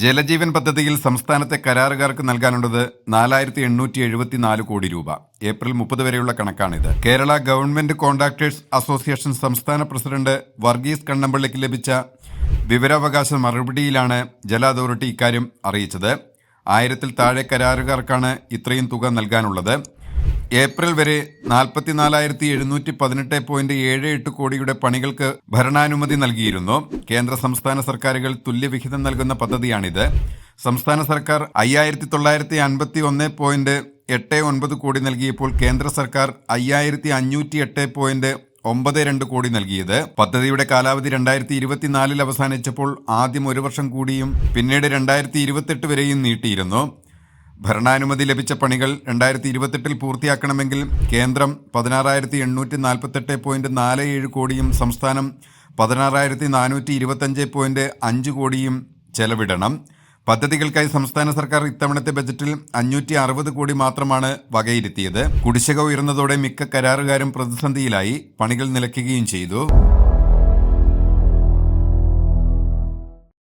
ജലജീവൻ പദ്ധതിയിൽ സംസ്ഥാനത്തെ കരാറുകാർക്ക് നൽകാനുള്ളത് 4874 കോടി രൂപ. ഏപ്രിൽ 30 വരെയുള്ള കണക്കാണിത്. കേരള ഗവൺമെന്റ് കോൺട്രാക്ടേഴ്സ് അസോസിയേഷൻ സംസ്ഥാന പ്രസിഡന്റ് വർഗീസ് കണ്ണമ്പള്ളിക്ക് ലഭിച്ച വിവരാവകാശ മറുപടിയിലാണ് ജല അതോറിറ്റി ഇക്കാര്യം അറിയിച്ചത്. 1000-ൽ താഴെ കരാറുകാർക്കാണ് ഇത്രയും തുക നൽകാനുള്ളത്. ഏപ്രിൽ വരെ 44,718.78 കോടിയുടെ പണികൾക്ക് ഭരണാനുമതി നൽകിയിരുന്നു. കേന്ദ്ര സംസ്ഥാന സർക്കാരുകൾ തുല്യവിഹിതം നൽകുന്ന പദ്ധതിയാണിത്. സംസ്ഥാന സർക്കാർ 5,951.89 കോടി നൽകിയപ്പോൾ കേന്ദ്ര സർക്കാർ 5,508.92 കോടി നൽകിയത്. പദ്ധതിയുടെ കാലാവധി 2024-ൽ അവസാനിച്ചപ്പോൾ ആദ്യം 1 വർഷം കൂടിയും പിന്നീട് 2028 വരെയും നീട്ടിയിരുന്നു. ഭരണാനുമതി ലഭിച്ച പണികൾ 2028-ൽ പൂർത്തിയാക്കണമെങ്കിൽ കേന്ദ്രം 16,848.47 കോടിയും സംസ്ഥാനം 16,425.5 കോടിയും ചെലവിടണം. പദ്ധതികൾക്കായി സംസ്ഥാന സർക്കാർ ഇത്തവണത്തെ ബജറ്റിൽ 560 കോടി മാത്രമാണ് വകയിരുത്തിയത്. കുടിശ്ശിക ഉയർന്നതോടെ മിക്ക കരാറുകാരും പ്രതിസന്ധിയിലായി. പണികൾ നിലയ്ക്കുകയും ചെയ്തു.